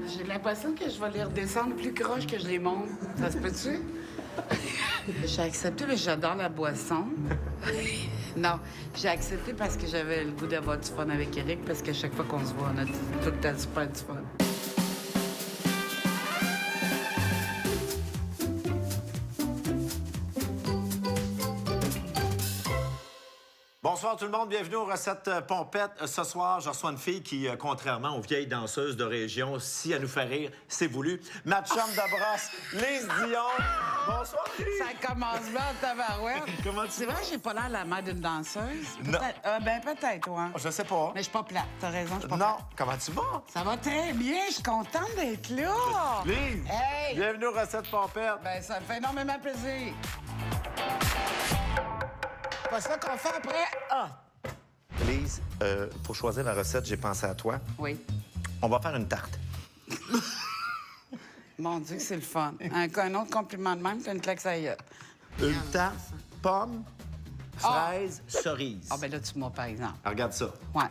J'ai l'impression que je vais les redescendre plus croche que je les monte. Ça se peut-tu? J'ai accepté parce que j'adore la boisson. Non, j'ai accepté parce que j'avais le goût d'avoir du fun avec Eric, parce qu'à chaque fois qu'on se voit, on a tout le temps super du fun. Bonsoir tout le monde, bienvenue aux recettes pompettes. Ce soir, je reçois une fille qui, contrairement aux vieilles danseuses de région, si elle nous fait rire, c'est voulu. Ma chum de brosse, Lise Dion. Bonsoir, Lise. Ça commence bien en tabarouette. Comment tu C'est vrai que j'ai pas l'air la mère d'une danseuse? Non. Peut-être. Peut-être, ouais. Je sais pas. Mais je suis pas plate, t'as raison, je suis pas Non, plate. comment tu vas? Ça va très bien, je suis contente d'être là. Lise, Hey! bienvenue aux recettes pompettes. Ben, ça me fait énormément plaisir. Pas ça qu'on fait après? Ah! Lise, pour choisir la recette, j'ai pensé à toi. Oui. On va faire une tarte. Mon Dieu, que c'est le fun. Un autre compliment de même, t'as une claque ça y est. Une tarte, pomme, fraise, cerise. Ah, ben là, tu m'as, par exemple. Ah, regarde ça. Ouais.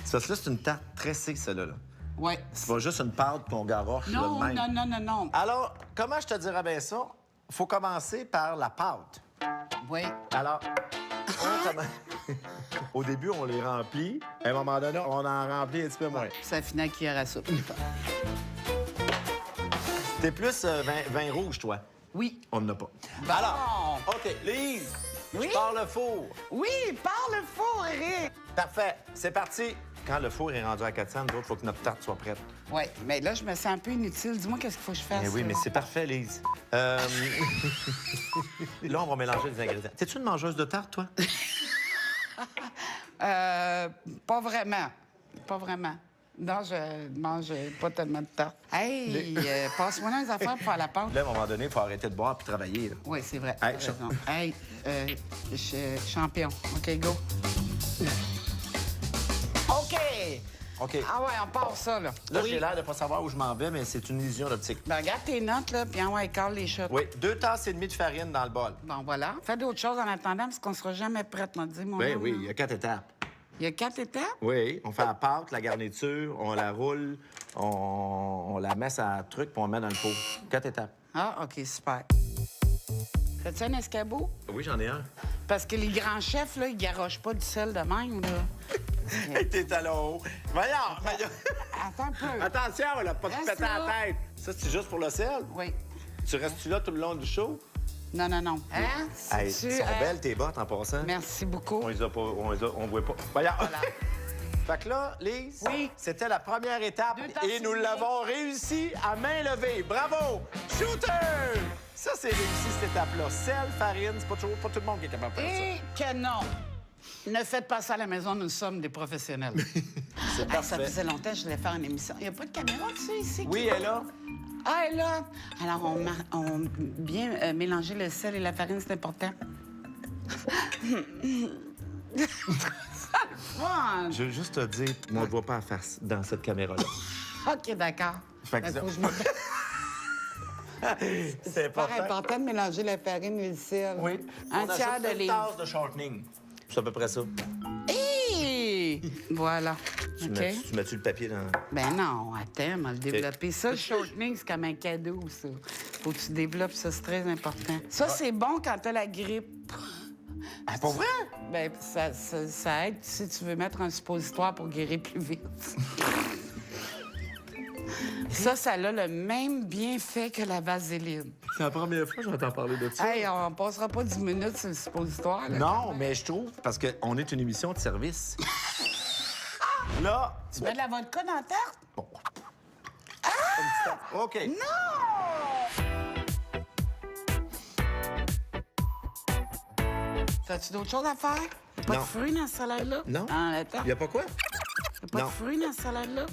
C'est parce que là, c'est une tarte tressée, celle-là. Là. Ouais. C'est pas juste une pâte qu'on garoche là Non, de même. non. Alors, comment je te dirais bien ça? Faut commencer par la pâte. Oui. Alors, au début, on les remplit. À un moment donné, on en remplit un petit peu moins. Ça finit à cuillère à soupe. T'es plus vin rouge, toi. Oui. On n'en a pas. Bon. Alors, OK, Lise, Oui? je pars le four. Oui, parle fort, Eric. Parfait, c'est parti. Quand le four est rendu à 400, il faut que notre tarte soit prête. Oui, mais là, je me sens un peu inutile. Dis-moi qu'est-ce qu'il faut que je fasse. Eh oui, là. mais c'est parfait, Lise. Là, on va mélanger les ingrédients. T'es-tu une mangeuse de tarte, toi? Pas vraiment. Pas vraiment. Non, je mange pas tellement de tarte. Hey, passe-moi dans les affaires pour faire la pâte. Là, à un moment donné, il faut arrêter de boire et travailler. Là. Oui, c'est vrai. Hey, t'as raison. Hey, champion. OK, go. OK. OK. Ah ouais, on part ça, là. Là, Oui. j'ai l'air de pas savoir où je m'en vais, mais c'est une illusion d'optique. Ben, regarde tes notes, là, puis on va écart les shots. Oui, 2 tasses et demie de farine dans le bol. Bon, voilà. Fais d'autres choses en attendant, parce qu'on sera jamais prête, m'a dit, mon Oui, homme, oui, là. il y a 4 étapes. Il y a 4 étapes? Oui, on fait la pâte, la garniture, on la roule, on la met sur un truc, puis on la met dans le pot. 4 étapes. Ah, OK, super. Fais-tu un escabeau? Oui, j'en ai un. Parce que les grands chefs, là, ils garochent pas du sel de même, là. Hey, tes talons hauts. Voyons! Attends un peu. Attention, là, pas te Reste péter la là. tête. Ça, c'est juste pour le sel. Oui. Tu restes-tu là tout le long du show? Non. Hein? Hey, C'est-tu, sont belles tes bottes en passant. Merci beaucoup. On les a pas, on voit pas. Voyons. Voilà. Fait que là, Lise, Oui. c'était la première étape 2 tasses et nous et demie. l'avons réussi à main levée. Bravo! Shooter! Ça, c'est réussi, cette étape-là. Sel, farine, c'est pas tout le monde qui est capable de faire ça. Et que non. Ne faites pas ça à la maison, nous sommes des professionnels. C'est Hey, ça parfait. faisait longtemps que je voulais faire une émission. Il n'y a pas de caméra dessus ici? Oui, elle est là. Ah, elle est là. Alors, on bien mélanger le sel et la farine, c'est important. Fun. Je veux juste te dire, moi, je vois pas la face dans cette caméra-là. OK, d'accord. Fait que Ben, faut ça- que je me- C'est Pas important de mélanger la farine et le sel. Oui. Un On tiers ajoute de une livre. tasse de shortening. C'est à peu près ça. Hey! Voilà. Tu OK. mets-tu le papier dans... Ben non, attends, on va le développer. Ça, le shortening, c'est comme un cadeau, ça. Faut que tu développes ça, c'est très important. Ça, c'est bon quand t'as la grippe. Ah, pas vrai? Ben, ça aide si tu veux mettre un suppositoire pour guérir plus vite. Ça a le même bienfait que la vaseline. C'est la première fois que j'entends parler de ça. Hey, on passera pas 10 minutes sur le suppositoire, là. Non, mais je trouve, parce qu'on est une émission de service. Là, Tu mets de la vodka dans la tarte? OK. T'as-tu d'autres choses à faire? Y'a pas Non. de fruits dans cette salade-là? Non. Ah, attends. Y a pas quoi? Y'a pas Non. de fruits dans cette salade-là?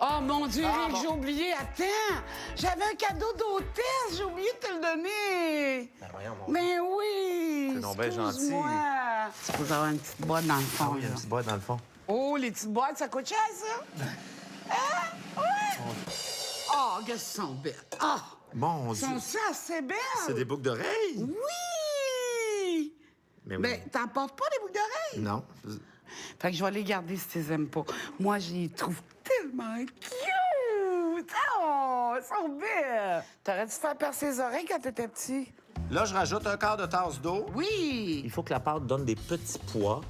Oh, mon Dieu, Eric, bon. j'ai oublié. Attends! J'avais un cadeau d'hôtesse, j'ai oublié de te le donner. Ben voyons, mon Mais oui! C'est donc bien Excuse-moi. Tu peux avoir une petite boîte dans le fond, Ah oui, il y a là. une petite boîte dans le fond. Oh, les petites boîtes, ça coûte cher, ça? Hein? Ouais! Oh, qu'est-ce qu'elles sont belles! Ah! Mon Dieu. Sont-tu assez belles? C'est des boucles d'oreilles? Oui! Mais oui. Mais t'en portes pas des boucles d'oreilles? Non. Fait que je vais les garder si tu les aimes pas. Moi, je les trouve tellement cute! Oh, ils sont belles! T'aurais dû faire percer les oreilles quand t'étais petit. Là, je rajoute un quart de tasse d'eau. Oui! Il faut que la pâte donne des petits pois.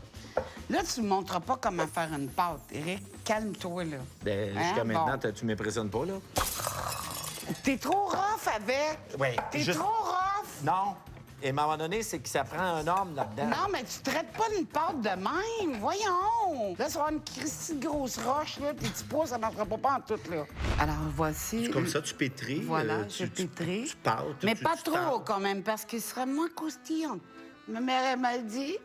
Là, tu me montres pas comment faire une pâte, Éric. Calme-toi, là. Ben, Hein? jusqu'à maintenant, Bon. tu m'impressionnes pas, là? T'es trop rough avec! Oui, T'es juste- trop rough! Non. Et à un moment donné, c'est que ça prend un homme là-dedans. Non, mais tu traites pas une pâte de même. Voyons. Là, ça va avoir une Christie de grosse roche, là, puis tu poids, ça marchera pas en tout, là. Alors, voici... Comme ça, tu pétris. Voilà, tu je pétris. Tu pâtes. Mais tu- pas tu trop, tapes. quand même, parce qu'il serait moins croustillant. Ma mère, elle m'a dit,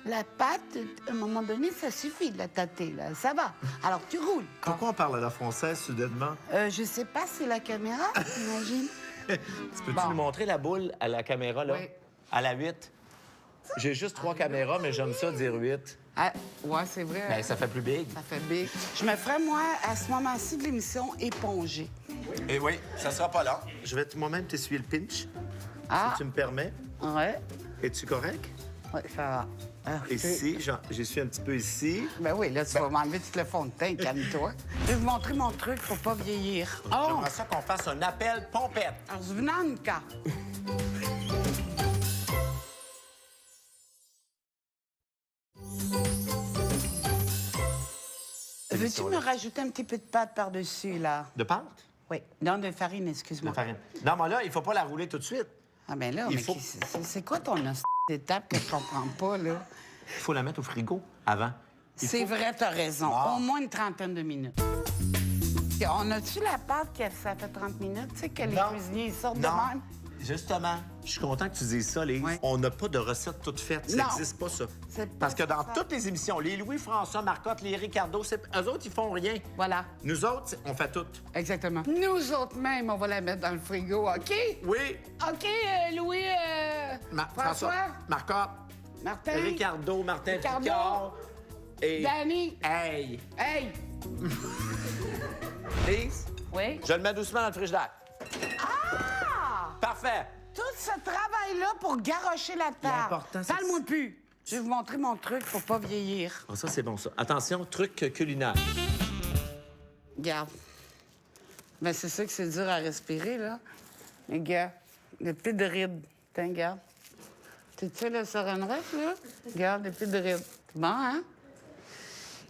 la pâte, à un moment donné, ça suffit de la tâter, là. Ça va. Alors, tu roules. Pourquoi on parle à la française, soudainement? Je sais pas, c'est la caméra, j'imagine. Tu peux-tu Bon. nous montrer la boule à la caméra, là? Oui. À la 8? J'ai juste 3 caméras, mais j'aime ça dire 8. Ah, ouais, c'est vrai. Ben, ça fait plus big. Ça fait big. Je me ferais, moi, à ce moment-ci de l'émission, éponger. Et oui, ça sera pas long. Je vais moi-même t'essuyer le pinch, Ah, si tu me permets. ouais. Es-tu correct? Ouais, ça va. Ah, Ici, j'essuie un petit peu ici. Ben oui, là, tu vas m'enlever tout le fond de teint, calme-toi. Je vais vous montrer mon truc pour pas vieillir. Oh! J'aimerais ça qu'on fasse un appel pompette. Arzvnanka. Veux-tu me rajouter un petit peu de pâte par-dessus, là? De pâte? Oui. Non, de farine, De excuse-moi. farine. Non, mais là, il faut pas la rouler tout de suite. Ah, ben là, Il mais faut- c'est quoi ton étape que je comprends pas, là? Il faut la mettre au frigo avant. Il C'est faut- vrai, t'as raison. Ah. Au moins une trentaine de minutes. On a-tu la pâte que ça fait 30 minutes, tu sais, que les Non. cuisiniers sortent Non. de même? Justement, je suis content que tu dises ça, Lise. Ouais. On n'a pas de recette toute faite. Ça Non. n'existe pas, ça. C'est pas Parce que dans ça. toutes les émissions, les Louis-François, Marcotte, les Ricardo, eux autres, ils font rien. Voilà, Nous autres, on fait tout. exactement. Nous autres même, on va la mettre dans le frigo, OK? Oui, OK, Louis, François, François, Marcotte, Martin, Ricardo, Martin Ricardo, Picard et... Danny. Hey! Hey! Lise, Oui? je le mets doucement dans le frigidaire. Ah! Parfait. Tout ce travail-là pour garrocher la table. L'important, c'est- Parle-moi plus. Je vais vous montrer mon truc pour pas vieillir. Ah, ça, c'est bon, ça. Attention, truc culinaire. Regarde. Ben, c'est sûr que c'est dur à respirer, là. Mais regarde, des petites rides. Tiens, regarde. Tu sais, le Sorenref, là? Regarde, des petites rides. C'est bon, hein?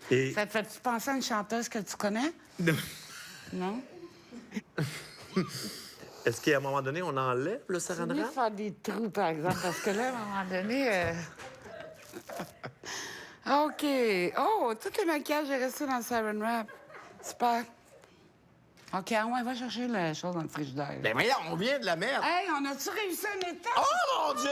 Et... Ça te fait-tu penser à une chanteuse que tu connais? Non? Est-ce qu'à un moment donné, on enlève le Tu saran veux wrap? faire des trous, par exemple, parce que là, à un moment donné... OK. Oh, tout le maquillage est resté dans le saran wrap. Super. OK, ah ouais, va chercher la chose dans le frigidaire. Ben voyons, on vient de la mettre. Hey, on a-tu réussi une étape? Oh mon Dieu!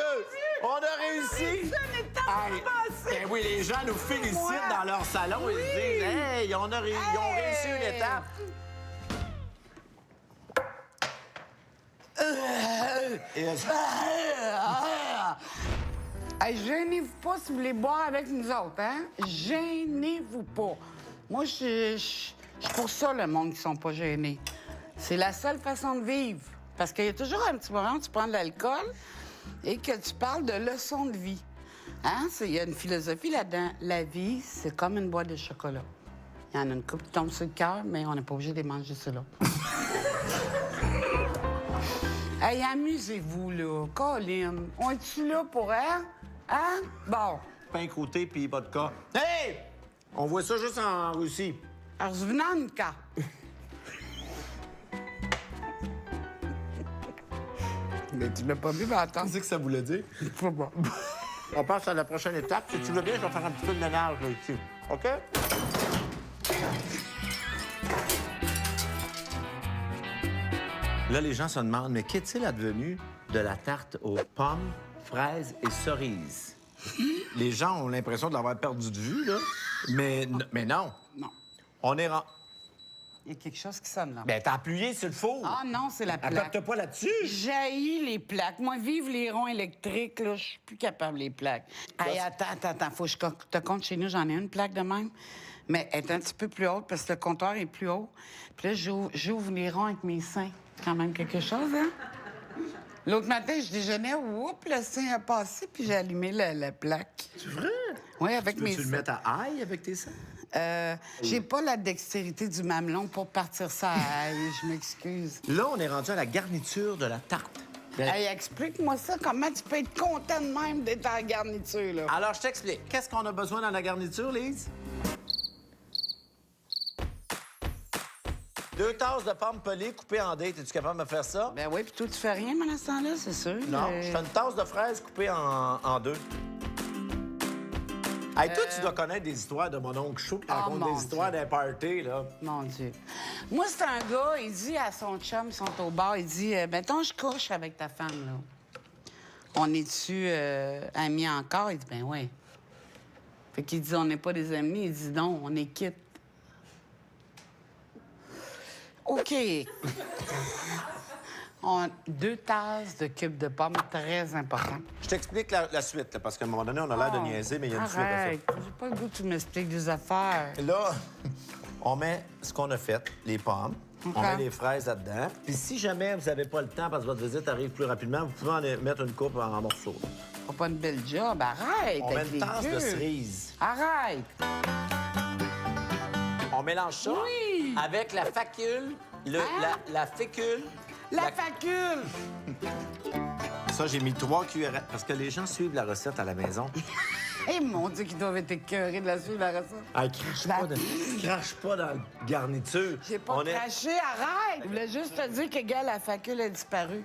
On a réussi! Une étape Hey, avancée! ben oui, les gens nous félicitent Moi. dans leur salon. Ils se disent, hey, on a ils ont réussi une étape. Et, Hey, gênez-vous pas si vous voulez boire avec nous autres, hein? Gênez-vous pas. Moi, je suis pour ça, le monde qui sont pas gênés. C'est la seule façon de vivre. Parce qu'il y a toujours un petit moment où tu prends de l'alcool et que tu parles de leçons de vie. Hein? Il y a une philosophie là-dedans. La vie, c'est comme une boîte de chocolat. Il y en a une coupe qui tombe sur le cœur, mais on n'est pas obligé de les manger ceux-là. Hey, amusez-vous, là. Colin, on est-tu là pour elle? Hein? Bon. pain croûté puis vodka. Hey! On voit ça juste en Russie. Arzvnanka. Mais tu l'as pas vu, mais attends. Qu'est-ce que ça voulait dire? Pas bon. On passe à la prochaine étape. Si tu veux bien, je vais faire un petit peu de ménage là, ici. OK? Là, les gens se demandent, mais qu'est-il advenu de la tarte aux pommes, fraises et cerises? Les gens ont l'impression de l'avoir perdu de vue, là. Mais non. Non. On est Il y a quelque chose qui sonne, là. Ben, t'as appuyé sur le four. Ah non, c'est la plaque. Apporte pas là-dessus. J'haïs les plaques. Moi, vive les ronds électriques, là, je suis plus capable les plaques. Hey, attends, faut que je te compte chez nous, j'en ai une plaque de même. Mais elle est un petit peu plus haute parce que le comptoir est plus haut. Puis là, j'ouvre les ronds avec mes seins. Quand même quelque chose, hein? L'autre matin, je déjeunais, oups, le sein a passé, puis j'ai allumé la plaque. C'est vrai? Oui, avec mes Tu le seins. mettre à ail avec tes seins? J'ai pas la dextérité du mamelon pour partir ça à ail, je m'excuse. Là, on est rendu à la garniture de la tarte. Hey, explique-moi ça, comment tu peux être content de même d'être en garniture, là? Alors, je t'explique. Qu'est-ce qu'on a besoin dans la garniture, Lise? 2 tasses de pommes pelées coupées en dés. Es-tu capable de me faire ça? Ben oui, puis toi, tu fais rien pendant ce temps-là, c'est sûr. Non, je fais une tasse de fraises coupée en 2. Hey, toi, tu dois connaître des histoires de mon oncle Chou qui raconte mon des histoires d'un party, là. Mon Dieu. Moi, c'est un gars, il dit à son chum, ils sont au bar, il dit mettons, je couche avec ta femme, là. On est-tu amis encore? Il dit ben oui. Fait qu'il dit on n'est pas des amis. Il dit non, on est quitte. OK. 2 tasses de cubes de pommes, très important. Je t'explique la suite, là, parce qu'à un moment donné, on a l'air de niaiser, mais il y a une suite à ça. Arrête, j'ai pas le goût que tu m'expliques des affaires. Là, on met ce qu'on a fait, les pommes. OK. On met les fraises là-dedans. Puis si jamais vous n'avez pas le temps parce que votre visite arrive plus rapidement, vous pouvez en mettre une coupe en morceaux. Faut pas une belle job, arrête. On met avec une tasse les de yeux. cerise. Arrête. On mélange ça Oui. avec la facule, la fécule. La facule. Ça, j'ai mis 3 cuillerées parce que les gens suivent la recette à la maison. Eh mon Dieu, qu'ils doivent être écœurés de la suite, la recette. Hey, crache pas dans la garniture. J'ai pas craché, arrête! Je voulais juste te dire que, gars, la facule a disparu.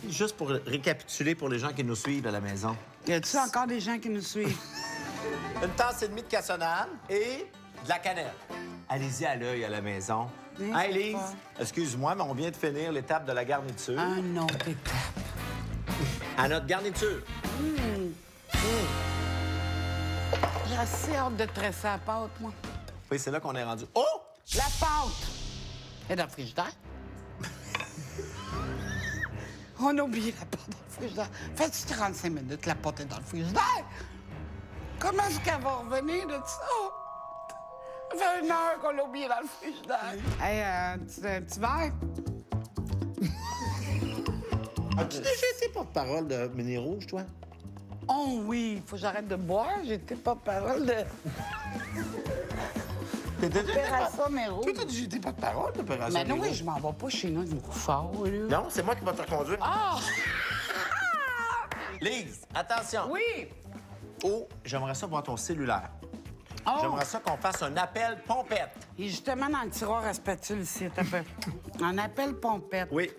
Juste pour récapituler pour les gens qui nous suivent à la maison. Y a-tu encore des gens qui nous suivent? Une tasse et demie de cassonade et de la cannelle. Allez-y à l'œil à la maison. Oui, Hey, c'est Lise, pas. excuse-moi, mais on vient de finir l'étape de la garniture. Un autre étape. À notre garniture. J'ai assez hâte de tresser la pâte, moi. Oui, c'est là qu'on est rendu. Oh! La pâte! Elle est dans le frigidaire. On a oublié la pâte dans le frigidaire. Fais-tu 35 minutes, la pâte est dans le frigidaire? Comment est-ce qu'elle va revenir de ça? Ça fait 1 heure qu'on l'a oublié dans le frigidaire. Hey, un petit verre? As-tu déjà été porte-parole de Méné Rouge, toi? Oh oui, faut que j'arrête de boire. J'étais pas parole de Opération Méro. Toi, t'as déjà été porte-parole d'Opération Mais non, Méro? oui, je m'en vais pas chez nous du fort, là. Non, c'est moi qui vais te reconduire. Ah! Lise, attention. Oui! Oh, j'aimerais ça voir ton cellulaire. Oh! J'aimerais ça qu'on fasse un appel pompette. Il est justement dans le tiroir à spatule ici, t'as peu. On appelle Pompette. Oui.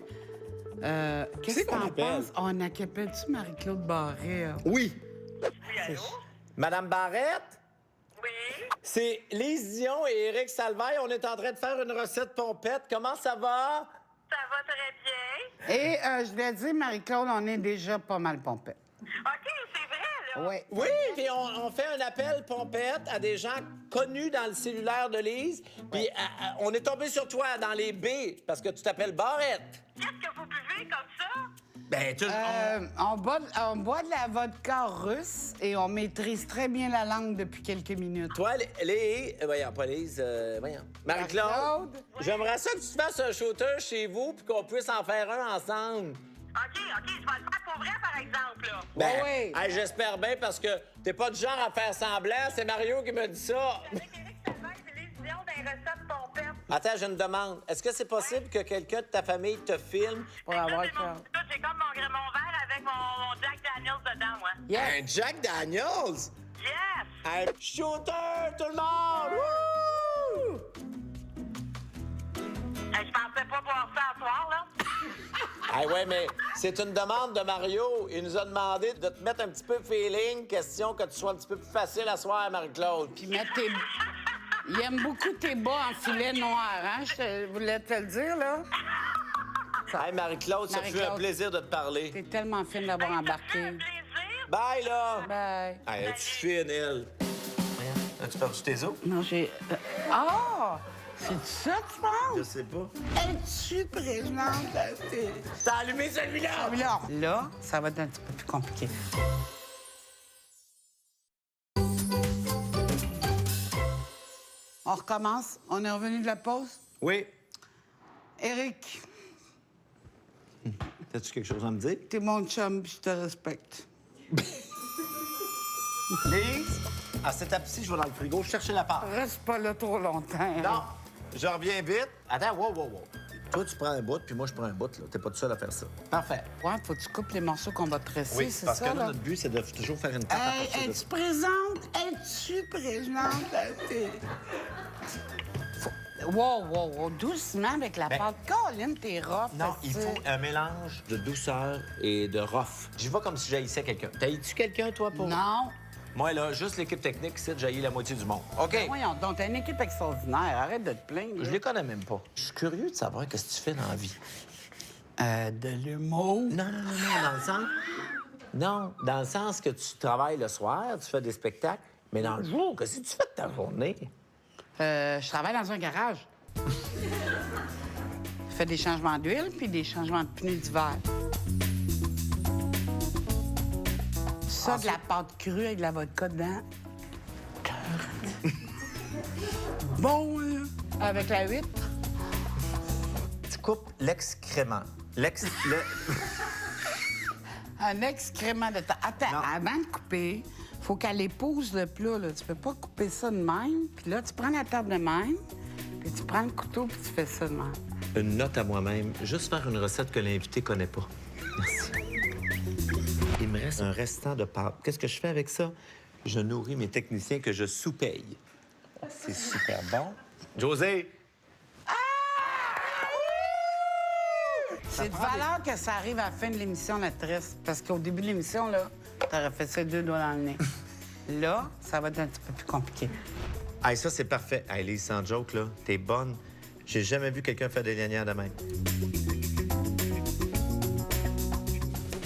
Qu'est-ce C'est que qu'on t'en appelle? penses? On appelle-tu Marie-Claude Barret? Oui. Oui, allô? Madame Barrette? Oui? C'est Lise Dion et Éric Salvaille. On est en train de faire une recette pompette. Comment ça va? Ça va très bien. Et je voulais dire, Marie-Claude, on est déjà pas mal Pompette. OK, c'est vrai, là. Oui. Oui, puis on fait un appel pompette à des gens connus dans le cellulaire de Lise. Puis on est tombé sur toi dans les B parce que tu t'appelles Barrette. Qu'est-ce que vous buvez comme ça? Ben, On boit de la vodka russe et on maîtrise très bien la langue depuis quelques minutes. Toi, voyons, pas Lise, voyons. Marie-Claude, Marie-Claude? j'aimerais ça que tu te fasses un shooter chez vous puis qu'on puisse en faire un ensemble. OK, je vais le faire pour vrai, par exemple, là. Ben, oui. hey, j'espère bien parce que t'es pas du genre à faire semblant. C'est Mario qui me dit ça. Avec Éric Salvaire, c'est les visions des recettes pompettes. Attends, j'ai une demande. Est-ce que c'est possible que quelqu'un de ta famille te filme? Pour avoir J'ai comme mon verre avec mon Jack Daniels dedans, moi. Yes. Un Jack Daniels? Yes! Un shooter, tout le monde! Wouh! Je pensais pas voir ça ce soir, là. Ah ouais, mais c'est une demande de Mario. Il nous a demandé de te mettre un petit peu feeling, question que tu sois un petit peu plus facile à soir, Marie-Claude. Puis mettre tes... Il aime beaucoup tes bas en filet noir, hein? Je voulais te le dire, là. Hey, Marie-Claude, ça fut un Marie-Claude. plaisir de te parler. T'es tellement fine d'avoir Ça fait embarqué. un plaisir. Bye, là! Bye. Hey, es-tu fine, elle? As-tu perdu tes os? Non, j'ai... Ah! C'est ça, tu penses? Je sais pas. Es-tu présente? T'as allumé celui-là! Là, ça va être un petit peu plus compliqué. On recommence. On est revenu de la pause. Oui. Éric. T'as-tu quelque chose à me dire? T'es mon chum, puis je te respecte. Lise, à cette étape-ci, je vais dans le frigo chercher la pâte. Reste pas là trop longtemps. Non, je reviens vite. Attends, wow. Toi, tu prends un bout, puis moi, je prends un bout, là. T'es pas tout seul à faire ça. Parfait. Ouais, faut que tu coupes les morceaux qu'on va tresser, Oui, c'est parce ça, que là, là? notre but, c'est de toujours faire une tarte à Hey, partir de es-tu présente? Es-tu présente? Wow, doucement avec la Ben, pâte. Colin, t'es rough. Non, il esti. faut un mélange de douceur et de rough. J'y vais comme si j'haïssais quelqu'un. T'haïs-tu quelqu'un, toi, pour... Non. Moi, là, juste l'équipe technique, c'est j'haïs la moitié du monde. OK. Voyons, donc, t'as une équipe extraordinaire. Arrête de te plaindre. Je les connais même pas. Je suis curieux de savoir qu'est-ce que tu fais dans la vie. De l'humour. Non, dans le sens... Non, dans le sens que tu travailles le soir, tu fais des spectacles, mais dans le jour, qu'est-ce que tu fais de ta journée? Je travaille dans un garage. Je fais des changements d'huile puis des changements de pneus d'hiver. Ça, de la pâte crue avec de la vodka dedans. Bon, là. Avec la huître. Tu coupes l'excrément. Un excrément de ta... Attends, Non. avant de couper, faut qu'elle épouse le plat, là. Tu peux pas couper ça de même. Puis là, tu prends la table de même, puis tu prends le couteau, puis tu fais ça de même. Une note à moi-même, juste faire une recette que l'invité connaît pas. Merci. Il me reste un restant de pâte. Qu'est-ce que je fais avec ça? Je nourris mes techniciens que je sous-paye. C'est super bon. José! C'est de valeur que ça arrive à la fin de l'émission, la tresse. Parce qu'au début de l'émission, là, t'aurais fait ça 2 doigts dans le nez. Là, ça va être un petit peu plus compliqué. Hey, ça, c'est parfait. Hey, Lise, sans joke, là, t'es bonne. J'ai jamais vu quelqu'un faire des lianières de même.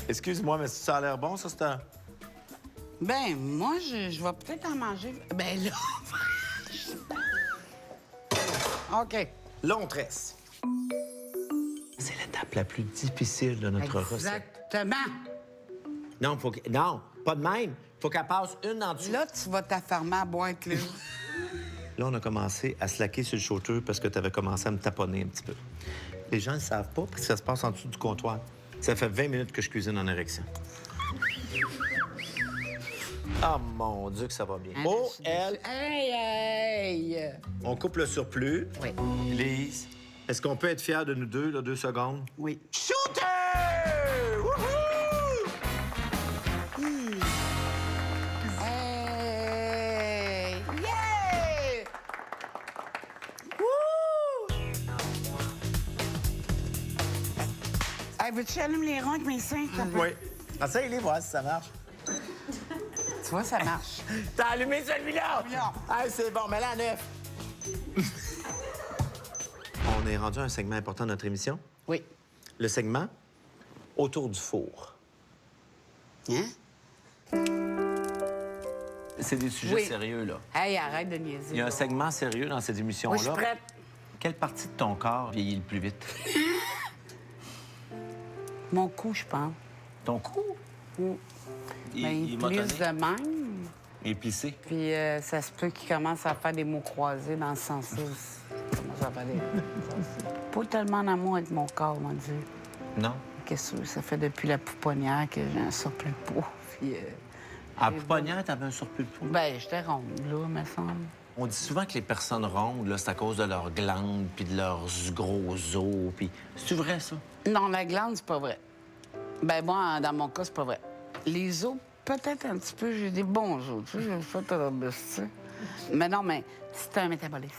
Excuse-moi, mais ça a l'air bon, ça, c'est un... Ben, moi, je vais peut-être en manger. Ben là... OK. Là, on tresse. C'est l'étape la plus difficile de notre recette. Exactement. Non, non, pas de même. Faut qu'elle passe une en dessous. Là, tu vas t'affermer à la boîte, là. Là, on a commencé à slacker sur le chauffeur parce que tu avais commencé à me taponner un petit peu. Les gens ne savent pas parce que ça se passe en dessous du comptoir. Ça fait 20 minutes que je cuisine en érection. Ah, mon Dieu, que ça va bien. Oh, elle, Hey! on coupe le surplus. Oui. Lise, est-ce qu'on peut être fiers de nous deux, là, 2 secondes? Oui. Shooter! Wouhou! Hey! Yeah! Wouh! Hey, veux-tu que j'allume les ronds avec mes seins? s'il te plaît? Oui. Essaye-les, voir si ça marche. Tu vois, ça marche. T'as allumé celui-là? Celui-là. Ah, c'est bon, mais là, à 9. On est rendu à un segment important de notre émission. Oui. Le segment autour du four. Hein? C'est des sujets Oui. sérieux, là. Hey, arrête de niaiser. Il y a un segment sérieux dans cette émission-là. Oui, je suis prête. Quelle partie de ton corps vieillit le plus vite? Mon cou, je pense. Ton cou? Ben, il plisse de même. Il est plissé. Puis ça se peut qu'il commence à faire des mots croisés dans ce sens-là aussi. Il commence à faire des... Pas tellement en amour avec mon corps, on va dire. Non. Qu'est-ce que ça fait depuis la pouponnière que j'ai un surplus de poids. Puis, À pouponnière, t'avais un surplus de poids. ben, j'étais ronde, là, me semble. On dit souvent que les personnes rondes, là, c'est à cause de leurs glandes puis de leurs gros os. Puis... C'est-tu vrai, ça? Non, la glande, c'est pas vrai. Ben, moi, dans mon cas, c'est pas vrai. Les os, peut-être un petit peu, j'ai des bons os, tu sais, j'ai fait de robuste, tu sais. Mais non, mais c'est un métabolisme.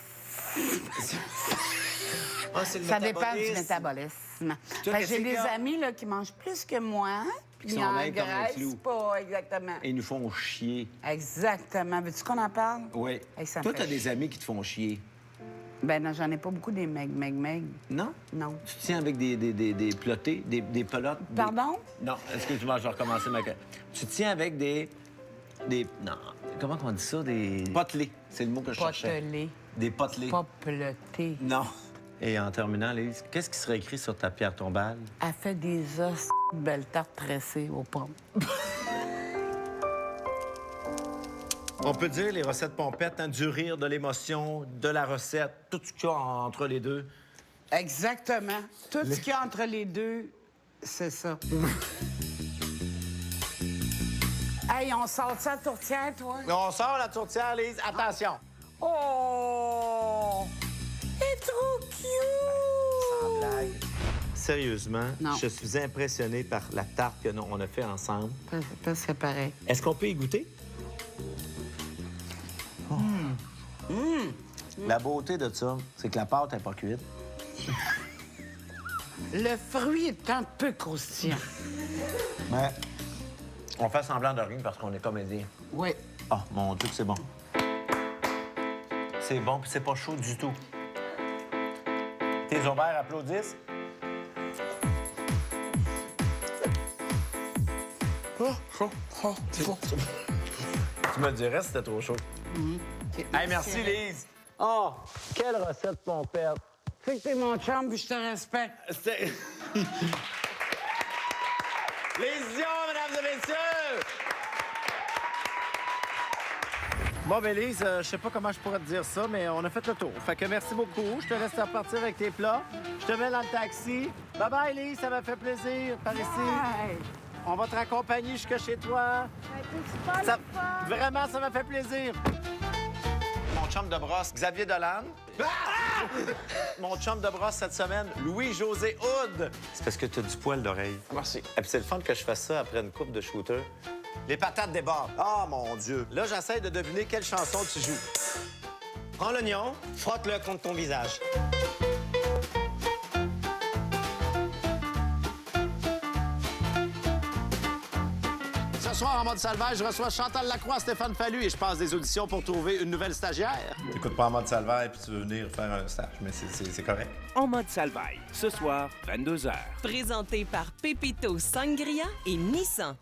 Ah, c'est le Ça dépend du métabolisme. métabolisme. Toi, Fait que qu'est-ce j'ai qu'il des y a? amis là, qui mangent plus que moi, puis Qui sont ils maigres comme un engraissent clou. pas, exactement. Et ils nous font chier. Exactement. Veux-tu qu'on en parle? Oui. Hey, ça me Toi, fait t'as des amis qui te font chier. Ben non, j'en ai pas beaucoup des meg. Non? Non. Tu tiens avec des plotés, des pelotes? Pardon? Non, excuse-moi, je vais recommencer ma... Tu tiens avec des... Non, comment on dit ça? Des... Potelés, c'est le mot que je cherchais. Potelé. Des potelés. Pas peloté. Non. Et en terminant, Lise, qu'est-ce qui serait écrit sur ta pierre tombale? Elle fait des os de belles tartes tressées aux pommes. On peut dire les recettes pompettes, hein, du rire, de l'émotion, de la recette, tout ce qu'il y a entre les deux. Exactement. Tout ce qu'il y a entre les deux, c'est ça. Hey, on sort ça à tourtière, toi? On sort la tourtière, Lise. Attention. Oh! Elle est trop cute! Blague. Sérieusement, Non. je suis impressionné par la tarte qu'on a fait ensemble. Pas c'est pareil. Est-ce qu'on peut y goûter? La beauté de ça, c'est que la pâte n'est pas cuite. Le fruit est un peu croustillant. Mais on fait semblant de rien parce qu'on est comédien. Oui. Oh, mon Dieu, que c'est bon. C'est bon, puis c'est pas chaud du tout. Tes ovaires applaudissent. Tu me dirais si c'était trop chaud. Hey, merci, Lise. Oh, quelle recette, mon père. Fait que t'es mon chum, puis je te respecte. C'était... Lise Dion, mesdames et messieurs! Bon, ben Lise, je sais pas comment je pourrais te dire ça, mais on a fait le tour. Fait que merci beaucoup. Je te laisse repartir avec tes plats. Je te mets dans le taxi. Bye-bye, Lise, ça m'a fait plaisir par ici. Hey. On va te raccompagner jusque chez toi. Vraiment, ça m'a fait plaisir. Mon chum de brosse, Xavier Dolan. Mon chum de brosse cette semaine, Louis-José Houd. C'est parce que tu as du poil d'oreille. Merci. Et puis c'est le fun que je fasse ça après une coupe de shooter. Les patates débordent. Ah, mon Dieu. Là, j'essaie de deviner quelle chanson tu joues. Prends l'oignon, frotte-le contre ton visage. Ce soir, en mode salvaire, je reçois Chantal Lacroix, Stéphane Fallu et je passe des auditions pour trouver une nouvelle stagiaire. T'écoutes pas en mode salvaire puis tu veux venir faire un stage, mais c'est correct. En mode Salvaille, ce soir, 22h. Présenté par Pépito Sangria et Nissan.